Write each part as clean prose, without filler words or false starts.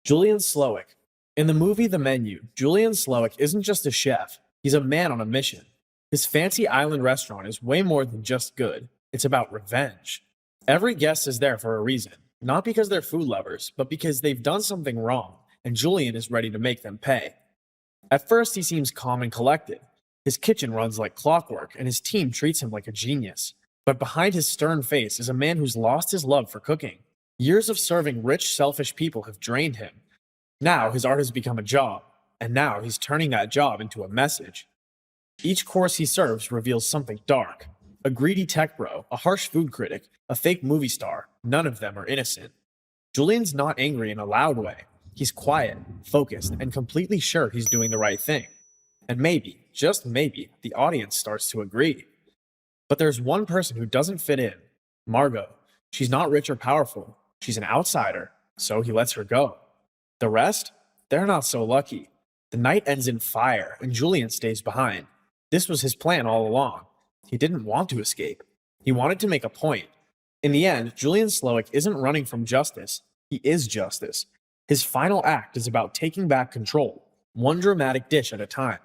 Julian Slowick. In the movie The Menu, Julian Slowick isn't just a chef, he's a man on a mission. His fancy island restaurant is way more than just good, it's about revenge. Every guest is there for a reason, not because they're food lovers, but because they've done something wrong, and Julian is ready to make them pay. At first, he seems calm and collected. His kitchen runs like clockwork, and his team treats him like a genius. But behind his stern face is a man who's lost his love for cooking. Years of serving rich, selfish people have drained him. Now his art has become a job, and now he's turning that job into a message. Each course he serves reveals something dark. A greedy tech bro, a harsh food critic, a fake movie star, none of them are innocent. Julian's not angry in a loud way. He's quiet, focused, and completely sure he's doing the right thing. And maybe, just maybe, the audience starts to agree. But there's one person who doesn't fit in. Margot. She's not rich or powerful. She's an outsider, so he lets her go. The rest? They're not so lucky. The night ends in fire, and Julian stays behind. This was his plan all along. He didn't want to escape. He wanted to make a point. In the end, Julian Slowick isn't running from justice. He is justice. His final act is about taking back control, one dramatic dish at a time.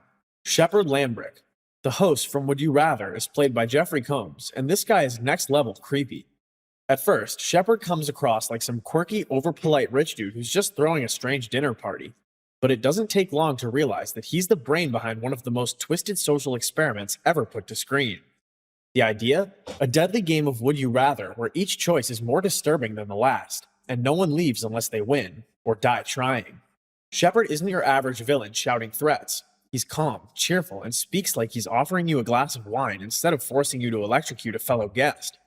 Shepard Lambrick. The host from Would You Rather is played by Jeffrey Combs, and this guy is next level creepy. At first, Shepard comes across like some quirky, overpolite rich dude who's just throwing a strange dinner party. But it doesn't take long to realize that he's the brain behind one of the most twisted social experiments ever put to screen. The idea? A deadly game of Would You Rather where each choice is more disturbing than the last, and no one leaves unless they win, or die trying. Shepard isn't your average villain shouting threats. He's calm, cheerful, and speaks like he's offering you a glass of wine instead of forcing you to electrocute a fellow guest.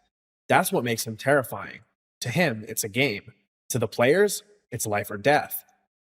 That's what makes him terrifying. To him, it's a game. To the players, it's life or death.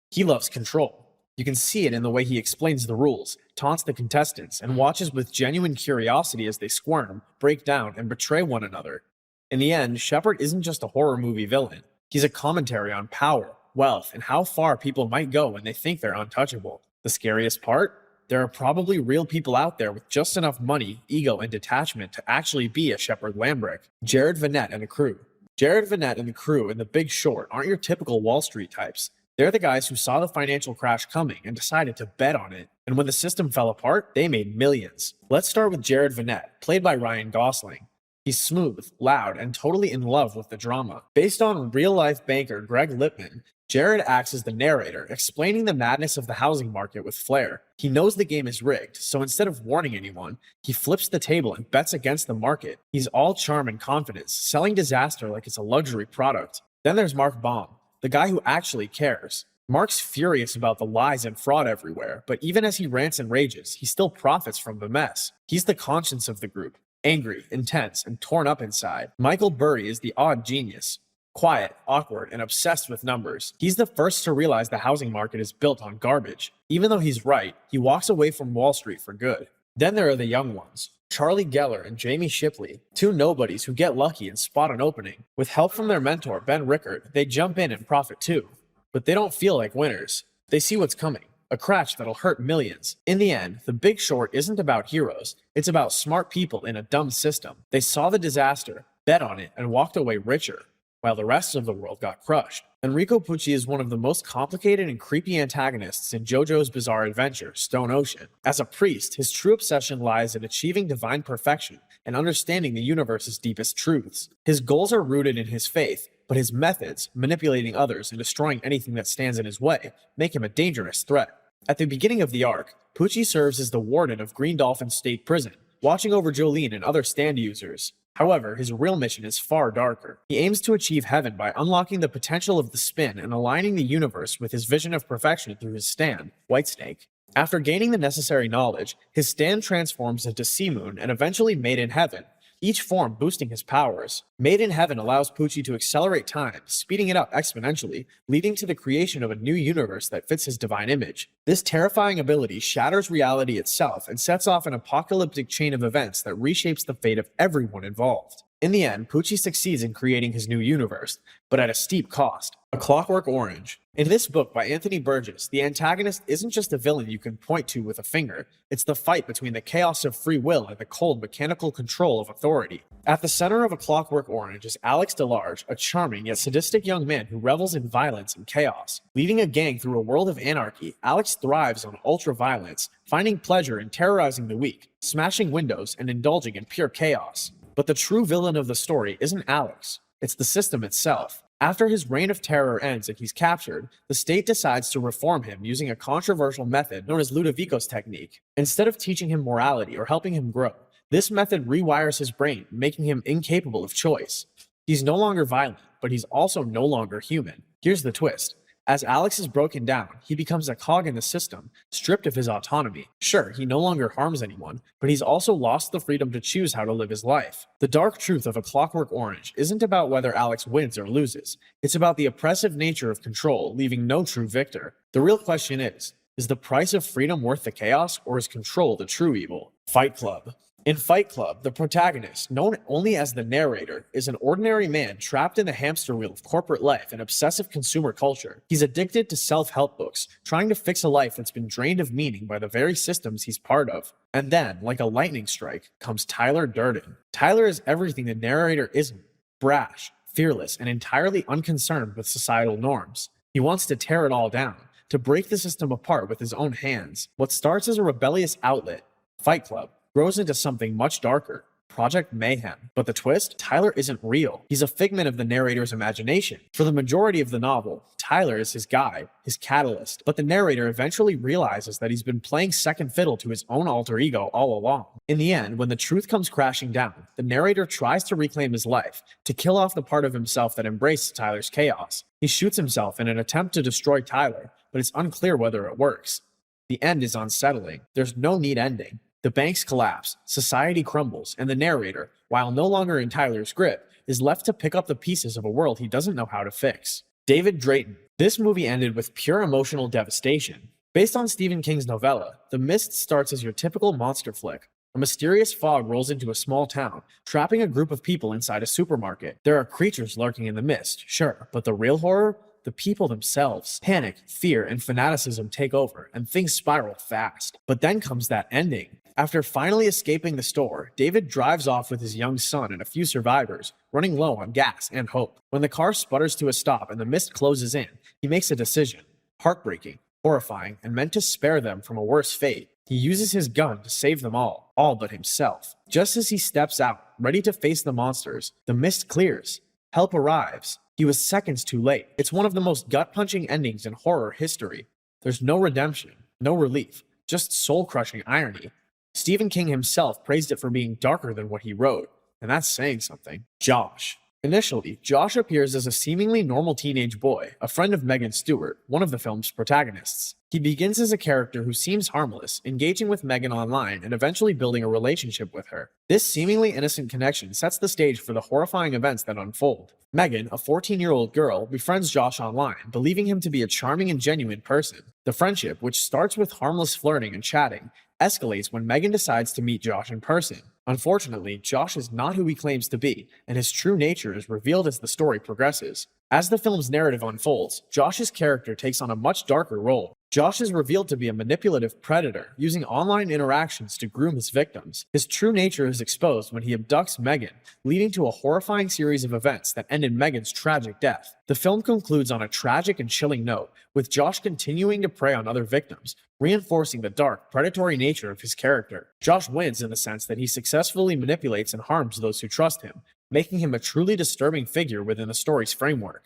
He loves control. You can see it in the way he explains the rules, taunts the contestants, and watches with genuine curiosity as they squirm, break down, and betray one another. In the end, Shepard isn't just a horror movie villain. He's a commentary on power, wealth, and how far people might go when they think they're untouchable. The scariest part? There are probably real people out there with just enough money, ego, and detachment to actually be a Shepard Lambrick. Jared Vanette and the crew. Jared Vanette and the crew in The Big Short aren't your typical Wall Street types. They're the guys who saw the financial crash coming and decided to bet on it. And when the system fell apart, they made millions. Let's start with Jared Vanette, played by Ryan Gosling. He's smooth, loud, and totally in love with the drama. Based on real-life banker Greg Lippman, Jared acts as the narrator, explaining the madness of the housing market with flair. He knows the game is rigged, so instead of warning anyone, he flips the table and bets against the market. He's all charm and confidence, selling disaster like it's a luxury product. Then there's Mark Baum, the guy who actually cares. Mark's furious about the lies and fraud everywhere, but even as he rants and rages, he still profits from the mess. He's the conscience of the group, angry, intense, and torn up inside. Michael Burry is the odd genius. Quiet, awkward, and obsessed with numbers. He's the first to realize the housing market is built on garbage. Even though he's right, he walks away from Wall Street for good. Then there are the young ones. Charlie Geller and Jamie Shipley, two nobodies who get lucky and spot an opening. With help from their mentor, Ben Rickard, they jump in and profit too. But they don't feel like winners. They see what's coming. A crash that'll hurt millions. In the end, The Big Short isn't about heroes. It's about smart people in a dumb system. They saw the disaster, bet on it, and walked away richer, while the rest of the world got crushed. Enrico Puchi is one of the most complicated and creepy antagonists in JoJo's Bizarre Adventure, Stone Ocean. As a priest, his true obsession lies in achieving divine perfection and understanding the universe's deepest truths. His goals are rooted in his faith, but his methods, manipulating others and destroying anything that stands in his way, make him a dangerous threat. At the beginning of the arc, Puchi serves as the warden of Green Dolphin State Prison, watching over Jolene and other stand users. However, his real mission is far darker. He aims to achieve heaven by unlocking the potential of the spin and aligning the universe with his vision of perfection through his stand, Whitesnake. After gaining the necessary knowledge, his stand transforms into Sea Moon and eventually Made in Heaven, each form boosting his powers. Made in Heaven allows Puchi to accelerate time, speeding it up exponentially, leading to the creation of a new universe that fits his divine image. This terrifying ability shatters reality itself and sets off an apocalyptic chain of events that reshapes the fate of everyone involved. In the end, Pucci succeeds in creating his new universe, but at a steep cost. A Clockwork Orange. In this book by Anthony Burgess, the antagonist isn't just a villain you can point to with a finger, it's the fight between the chaos of free will and the cold mechanical control of authority. At the center of A Clockwork Orange is Alex DeLarge, a charming yet sadistic young man who revels in violence and chaos. Leading a gang through a world of anarchy, Alex thrives on ultra-violence, finding pleasure in terrorizing the weak, smashing windows, and indulging in pure chaos. But the true villain of the story isn't Alex, it's the system itself. After his reign of terror ends and he's captured, the state decides to reform him using a controversial method known as Ludovico's technique. Instead of teaching him morality or helping him grow, this method rewires his brain, making him incapable of choice. He's no longer violent, but he's also no longer human. Here's the twist. As Alex is broken down, he becomes a cog in the system, stripped of his autonomy. Sure, he no longer harms anyone, but he's also lost the freedom to choose how to live his life. The dark truth of A Clockwork Orange isn't about whether Alex wins or loses. It's about the oppressive nature of control, leaving no true victor. The real question is the price of freedom worth the chaos, or is control the true evil? Fight Club. In Fight Club, the protagonist, known only as the narrator, is an ordinary man trapped in the hamster wheel of corporate life and obsessive consumer culture. He's addicted to self-help books, trying to fix a life that's been drained of meaning by the very systems he's part of. And then, like a lightning strike, comes Tyler Durden. Tyler is everything the narrator isn't: brash, fearless, and entirely unconcerned with societal norms. He wants to tear it all down, to break the system apart with his own hands. What starts as a rebellious outlet, Fight Club, grows into something much darker, Project Mayhem. But the twist? Tyler isn't real. He's a figment of the narrator's imagination. For the majority of the novel, Tyler is his guide, his catalyst, but the narrator eventually realizes that he's been playing second fiddle to his own alter ego all along. In the end, when the truth comes crashing down, the narrator tries to reclaim his life, to kill off the part of himself that embraced Tyler's chaos. He shoots himself in an attempt to destroy Tyler, but it's unclear whether it works. The end is unsettling. There's no neat ending. The banks collapse, society crumbles, and the narrator, while no longer in Tyler's grip, is left to pick up the pieces of a world he doesn't know how to fix. David Drayton. This movie ended with pure emotional devastation. Based on Stephen King's novella, The Mist starts as your typical monster flick. A mysterious fog rolls into a small town, trapping a group of people inside a supermarket. There are creatures lurking in the mist, sure, but the real horror? The people themselves. Panic, fear, and fanaticism take over, and things spiral fast. But then comes that ending. After finally escaping the store, David drives off with his young son and a few survivors, running low on gas and hope. When the car sputters to a stop and the mist closes in, he makes a decision. Heartbreaking, horrifying, and meant to spare them from a worse fate. He uses his gun to save them all but himself. Just as he steps out, ready to face the monsters, the mist clears. Help arrives. He was seconds too late. It's one of the most gut-punching endings in horror history. There's no redemption, no relief, just soul-crushing irony. Stephen King himself praised it for being darker than what he wrote, and that's saying something. Josh. Initially, Josh appears as a seemingly normal teenage boy, a friend of Megan Stewart, one of the film's protagonists. He begins as a character who seems harmless, engaging with Megan online and eventually building a relationship with her. This seemingly innocent connection sets the stage for the horrifying events that unfold. Megan, a 14-year-old girl, befriends Josh online, believing him to be a charming and genuine person. The friendship, which starts with harmless flirting and chatting, escalates when Megan decides to meet Josh in person. Unfortunately, Josh is not who he claims to be, and his true nature is revealed as the story progresses. As the film's narrative unfolds, Josh's character takes on a much darker role. Josh is revealed to be a manipulative predator, using online interactions to groom his victims. His true nature is exposed when he abducts Megan, leading to a horrifying series of events that end in Megan's tragic death. The film concludes on a tragic and chilling note, with Josh continuing to prey on other victims, reinforcing the dark, predatory nature of his character. Josh wins in the sense that he successfully manipulates and harms those who trust him, making him a truly disturbing figure within the story's framework.